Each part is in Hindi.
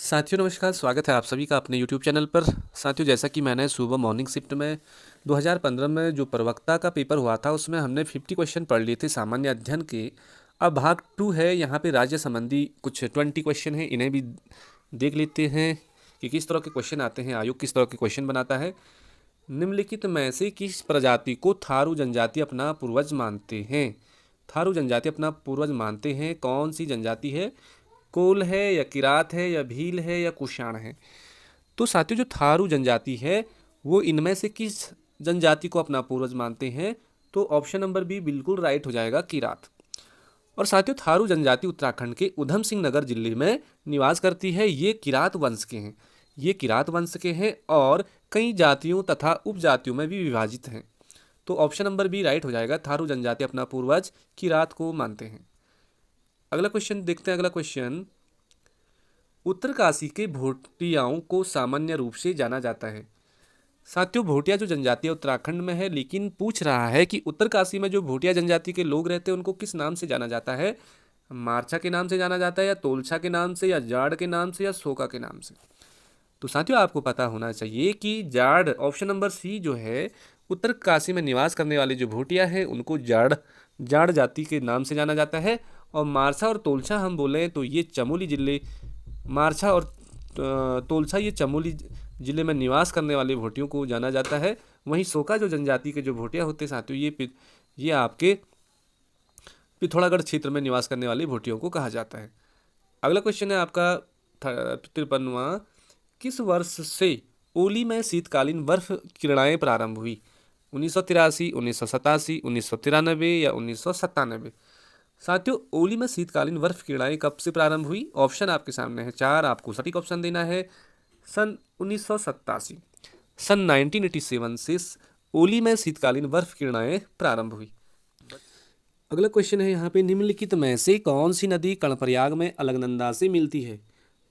साथियों नमस्कार, स्वागत है आप सभी का अपने यूट्यूब चैनल पर। साथियों, जैसा कि मैंने सुबह मॉर्निंग शिफ्ट में 2015 में जो प्रवक्ता का पेपर हुआ था उसमें हमने 50 क्वेश्चन पढ़ लिए थे सामान्य अध्ययन के। अब भाग 2 है, यहाँ पे राज्य संबंधी कुछ 20 क्वेश्चन हैं, इन्हें भी देख लेते हैं कि किस तरह के क्वेश्चन आते हैं, आयोग किस तरह के क्वेश्चन बनाता है। निम्नलिखित में से किस प्रजाति को थारू जनजाति अपना पूर्वज मानते हैं? थारू जनजाति अपना पूर्वज मानते हैं, कौन सी जनजाति है? कोल है या किरात है या भील है या कुषाण है? तो साथियों, जो थारू जनजाति है वो इनमें से किस जनजाति को अपना पूर्वज मानते हैं? तो ऑप्शन नंबर बी बिल्कुल राइट हो जाएगा, किरात। और साथियों, थारू जनजाति उत्तराखंड के उधम सिंह नगर जिले में निवास करती है। ये किरात वंश के हैं, ये किरात वंश के हैं और कई जातियों तथा उपजातियों में भी विभाजित हैं। तो ऑप्शन नंबर बी राइट हो जाएगा, थारू जनजाति अपना पूर्वज किरात को मानते हैं। अगला क्वेश्चन देखते हैं। अगला क्वेश्चन, उत्तरकाशी के भोटियाओं को सामान्य रूप से जाना जाता है। साथियों, भोटिया जो जनजाति है उत्तराखंड में है, लेकिन पूछ रहा है कि उत्तरकाशी में जो भोटिया जनजाति के लोग रहते हैं उनको किस नाम से जाना जाता है? मारछा के नाम से जाना जाता है या तोलछा के नाम से या जाड़ के नाम से या सोका के नाम से? तो साथियों, आपको पता होना चाहिए कि जाड़, ऑप्शन नंबर सी जो है, उत्तरकाशी में निवास करने वाले जो भोटिया है उनको जाड़ जाड़ जाति के नाम से जाना जाता है। और मारछा और तोलछा हम बोलें तो ये चमोली जिले, मारछा और तोलछा ये चमोली जिले में निवास करने वाले भोटियों को जाना जाता है। वहीं सोका जो जनजाति के जो भोटिया होते हैं साथियों, ये आपके पिथौरागढ़ क्षेत्र में निवास करने वाले भोटियों को कहा जाता है। अगला क्वेश्चन है आपका 53वां, किस वर्ष से ओली में शीतकालीन बर्फ किरणाएं प्रारंभ हुई? 1983, 1987, 1993 या 1997? साथियों, ओली में शीतकालीन बर्फ किरणाएं कब से प्रारंभ हुई? ऑप्शन आपके सामने है 4, आपको सटीक ऑप्शन देना है। सन 1987, सन 1987 से ओली में शीतकालीन बर्फ किरणाएं प्रारंभ हुई। अगला क्वेश्चन है यहाँ पे, निम्नलिखित में से कौन सी नदी कर्णप्रयाग में अलकनंदा से मिलती है?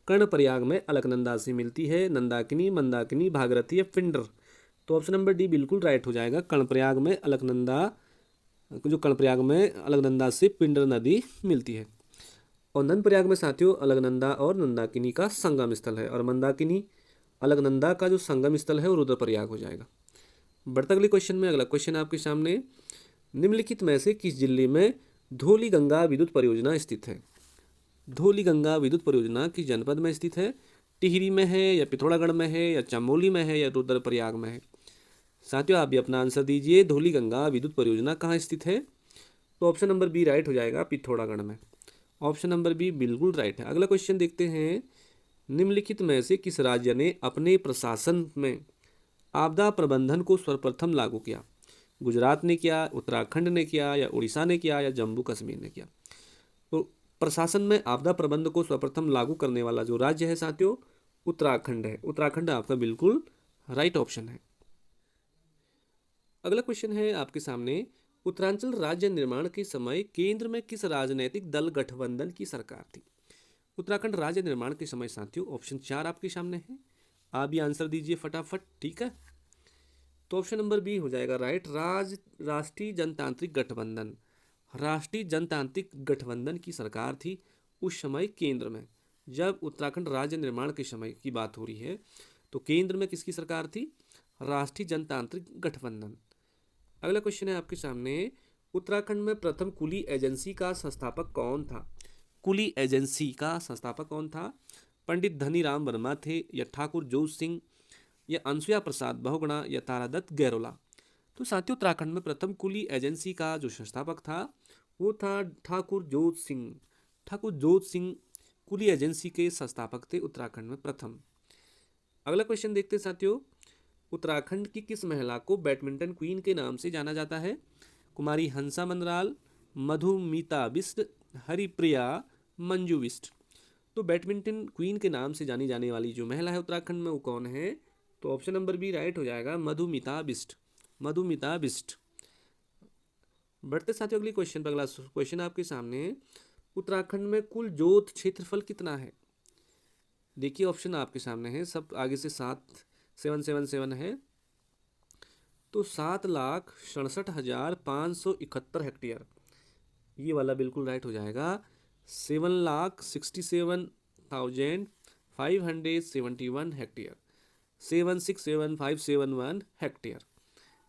कर्णप्रयाग में अलकनंदा से मिलती है, नंदाकिनी, मंदाकिनी, भागीरथी या पिंडर? तो ऑप्शन नंबर डी बिल्कुल राइट हो जाएगा, कर्णप्रयाग में अलकनंदा, जो कर्णप्रयाग में अलकनंदा से पिंडर नदी मिलती है। और नंदप्रयाग में साथियों अलकनंदा और नंदाकिनी का संगम स्थल है, और मंदाकिनी अलकनंदा का जो संगम स्थल है वो रुद्रप्रयाग हो जाएगा। बढ़ते अगले क्वेश्चन में। अगला क्वेश्चन आपके सामने, निम्नलिखित में से किस जिले में धौली गंगा विद्युत परियोजना स्थित है? धौली गंगा विद्युत परियोजना किस जनपद में स्थित है? टिहरी में है या पिथौरागढ़ में है या चमोली में है या रुद्रप्रयाग में है? साथियों, आप भी अपना आंसर दीजिए, धौली गंगा विद्युत परियोजना कहाँ स्थित है? तो ऑप्शन नंबर बी राइट हो जाएगा, पिथौरागढ़ में। ऑप्शन नंबर बी बिल्कुल राइट है। अगला क्वेश्चन देखते हैं, निम्नलिखित में से किस राज्य ने अपने प्रशासन में आपदा प्रबंधन को सर्वप्रथम लागू किया? गुजरात ने किया, उत्तराखंड ने किया या उड़ीसा ने किया या जम्मू कश्मीर ने किया? तो प्रशासन में आपदा प्रबंधन को सर्वप्रथम लागू करने वाला जो राज्य है साथियों, उत्तराखंड है। उत्तराखंड आपका बिल्कुल राइट ऑप्शन है। अगला क्वेश्चन है आपके सामने, उत्तरांचल राज्य निर्माण के समय केंद्र में किस राजनीतिक दल गठबंधन की सरकार थी? उत्तराखंड राज्य निर्माण के समय साथियों, ऑप्शन 4 आपके सामने है, आप भी आंसर दीजिए फटाफट, ठीक है? तो ऑप्शन नंबर बी हो जाएगा राइट, राष्ट्रीय जनतांत्रिक गठबंधन। राष्ट्रीय जनतांत्रिक गठबंधन की सरकार थी उस समय केंद्र में। जब उत्तराखंड राज्य निर्माण के समय की बात हो रही है तो केंद्र में किसकी सरकार थी? राष्ट्रीय जनतांत्रिक गठबंधन। अगला क्वेश्चन है आपके सामने, उत्तराखंड में प्रथम कुली एजेंसी का संस्थापक कौन था? कुली एजेंसी का संस्थापक कौन था? पंडित धनीराम वर्मा थे या ठाकुर जोत सिंह या अनसुया प्रसाद बहुगुणा या तारादत्त गैरोला? तो साथियों, उत्तराखंड में प्रथम कुली एजेंसी का जो संस्थापक था वो था ठाकुर जोत सिंह। ठाकुर जोत सिंह कुली एजेंसी के संस्थापक थे उत्तराखंड में प्रथम। अगला क्वेश्चन देखते हैं साथियों, उत्तराखंड की किस महिला को बैडमिंटन क्वीन के नाम से जाना जाता है? कुमारी हंसा मनराल, मधुमिता बिष्ट, हरिप्रिया, मंजू बिष्ट? तो बैडमिंटन क्वीन के नाम से जानी जाने वाली जो महिला है उत्तराखंड में वो कौन है? तो ऑप्शन नंबर बी राइट हो जाएगा, मधुमिता बिष्ट। मधुमिता बिष्ट। बढ़ते साथियों अगली क्वेश्चन पर। अगला क्वेश्चन आपके सामने, उत्तराखंड में कुल जोत क्षेत्रफल कितना है? देखिए ऑप्शन आपके सामने है, सब आगे से 7,777 है, तो 7,67,571 हेक्टेयर, ये वाला बिल्कुल राइट हो जाएगा। 7,67,571 571 हेक्टेयर, 767571 हेक्टेयर।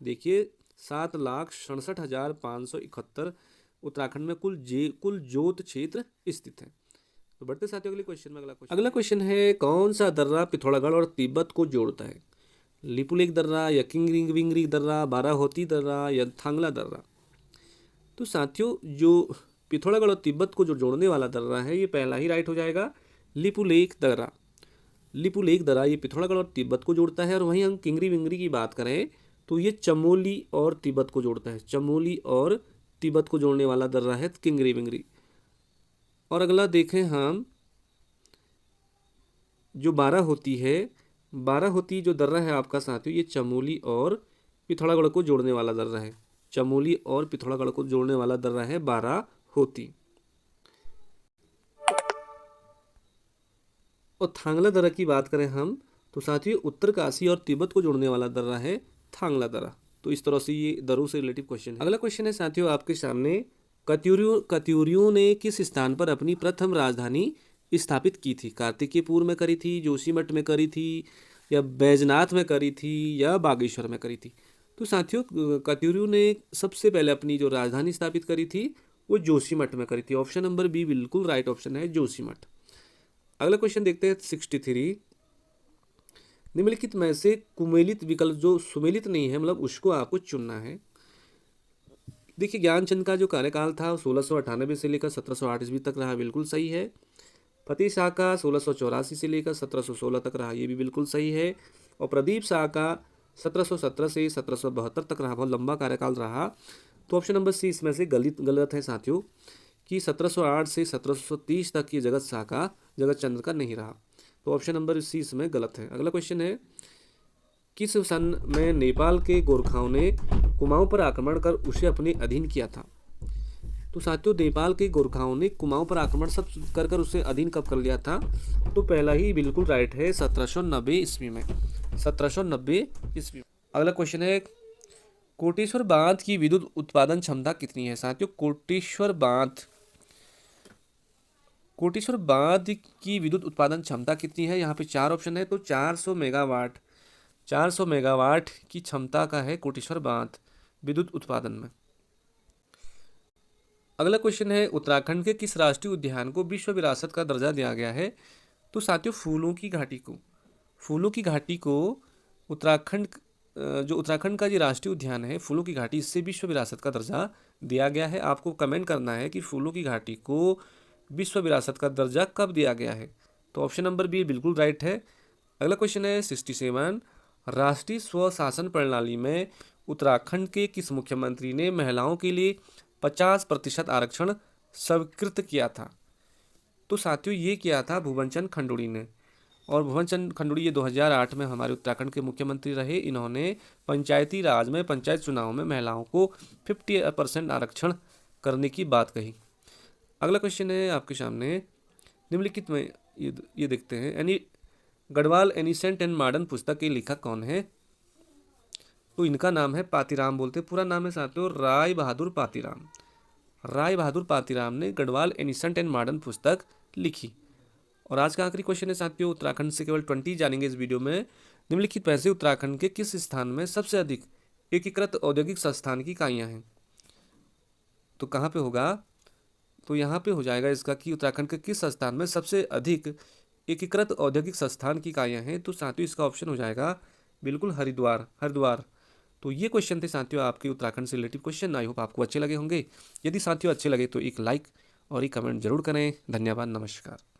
देखिए 7,67,571 उत्तराखंड में कुल जोत क्षेत्र स्थित है। तो बढ़ते साथियों अगले क्वेश्चन में। अगला क्वेश्चन है, कौन सा दर्रा पिथौरागढ़ और तिब्बत को जोड़ता है? लिपुलेख दर्रा या किंगरी विंगरी दर्रा, बाराहोती दर्रा या थांगला दर्रा? तो साथियों जो पिथौरागढ़ और तिब्बत को जो जोड़ने वाला दर्रा है, ये पहला ही राइट हो जाएगा, लिपुलेख दर्रा। लिपुलेख दर्रा ये पिथौरागढ़ और तिब्बत को जोड़ता है। और वहीं हम किंगरी विंगरी की बात करें तो ये चमोली और तिब्बत को जोड़ता है। चमोली और तिब्बत को जोड़ने वाला दर्रा है किंगरी विंगरी। और अगला देखें हम, जो बाराहोती है, बाराहोती जो दर्रा है आपका साथियों, ये चमोली और पिथौरागढ़ को जोड़ने वाला दर्रा है। चमोली और पिथौरागढ़ को जोड़ने वाला दर्रा है बाराहोती। और थांगला दर्रा की बात करें हम तो साथियों उत्तरकाशी और तिब्बत को जोड़ने वाला दर्रा है थांगला दर्रा। तो इस तरह से ये दर्रों से रिलेटिव क्वेश्चन है। अगला क्वेश्चन है साथियों आपके सामने, कत्यूरियों ने किस स्थान पर अपनी प्रथम राजधानी स्थापित की थी? कार्तिकेयपुर में करी थी, जोशीमठ में करी थी, या बैजनाथ में करी थी, या बागेश्वर में करी थी? तो साथियों कत्यूरियों ने सबसे पहले अपनी जो राजधानी स्थापित करी थी वो जोशीमठ में करी थी। ऑप्शन नंबर बी बिल्कुल राइट ऑप्शन है, जोशीमठ। अगला क्वेश्चन देखते हैं 63, निम्नलिखित में से कुमेलित विकल्प, जो सुमेलित नहीं है मतलब उसको आपको चुनना है। देखिए ज्ञानचंद का जो कार्यकाल था 1698 से लेकर 1708 ईस्वी तक रहा, बिल्कुल सही है। फतेह शाह का 1684 से लेकर 1716 तक रहा, ये भी बिल्कुल सही है। और प्रदीप शाह का 1717 से 1772 तक रहा, बहुत लंबा कार्यकाल रहा। तो ऑप्शन नंबर सी इसमें से गलत है साथियों, कि 1708 से 1730 तक ये जगत चंद्र का नहीं रहा। तो ऑप्शन नंबर सी इसमें गलत है। अगला क्वेश्चन है, किस सन में नेपाल के गोरखाओं ने कुमाऊं पर आक्रमण कर उसे अपने अधीन किया था? तो साथियों नेपाल के गोरखाओं ने कुमाऊं पर आक्रमण सब कर उसे अधीन कब कर लिया था? तो पहला ही बिल्कुल राइट है, 1790 ईस्वी में, 1790 ईस्वी। अगला क्वेश्चन है, कोटेश्वर बांध की विद्युत उत्पादन क्षमता कितनी है? साथियों कोटेश्वर बांध की विद्युत उत्पादन क्षमता कितनी है? यहाँ पे 4 ऑप्शन है। तो 400 मेगावाट, 400 मेगावाट की क्षमता का है कोटेश्वर बांध विद्युत उत्पादन में। अगला क्वेश्चन है, उत्तराखंड के किस राष्ट्रीय उद्यान को विश्व विरासत का दर्जा दिया गया है? तो साथियों फूलों की घाटी को उत्तराखंड का जो राष्ट्रीय उद्यान है फूलों की घाटी, इससे विश्व विरासत का दर्जा दिया गया है। आपको कमेंट करना है कि फूलों की घाटी को विश्व विरासत का दर्जा कब दिया गया है। तो ऑप्शन नंबर बी बिल्कुल राइट है। अगला क्वेश्चन है 67, राष्ट्रीय स्वशासन प्रणाली में उत्तराखंड के किस मुख्यमंत्री ने महिलाओं के लिए 50% आरक्षण स्वीकृत किया था? तो साथियों ये किया था भुवन चंद खंडूड़ी ने। और भुवन चंद खंडूड़ी ये 2008 में हमारे उत्तराखंड के मुख्यमंत्री रहे। इन्होंने पंचायती राज में पंचायत चुनाव में महिलाओं को 50% आरक्षण करने की बात कही। अगला क्वेश्चन है आपके सामने, निम्नलिखित में ये देखते हैं, गढ़वाल एनिसेंट एंड मॉडर्न पुस्तक के लेखक कौन है? तो इनका नाम है पातीराम बोलते, पूरा नाम है साथियों राय बहादुर पातीराम। राय बहादुर पातीराम ने गढ़वाल एनिसेंट एंड मॉडर्न पुस्तक लिखी। और आज का आखिरी क्वेश्चन है साथियों, उत्तराखंड से केवल 20 जानेंगे इस वीडियो में। निम्नलिखित में से उत्तराखंड के किस स्थान में सबसे अधिक एकीकृत औद्योगिक संस्थान की इकाइयाँ हैं? तो कहाँ पे होगा? तो यहाँ पे हो जाएगा इसका कि उत्तराखंड के किस स्थान में सबसे अधिक एकीकृत औद्योगिक संस्थान की इकाइयाँ हैं? तो साथियों इसका ऑप्शन हो जाएगा बिल्कुल हरिद्वार। तो ये क्वेश्चन थे साथियों आपके उत्तराखंड से रिलेटिव क्वेश्चन। आई होप आपको अच्छे लगे होंगे। यदि साथियों अच्छे लगे तो एक लाइक और एक कमेंट जरूर करें। धन्यवाद, नमस्कार।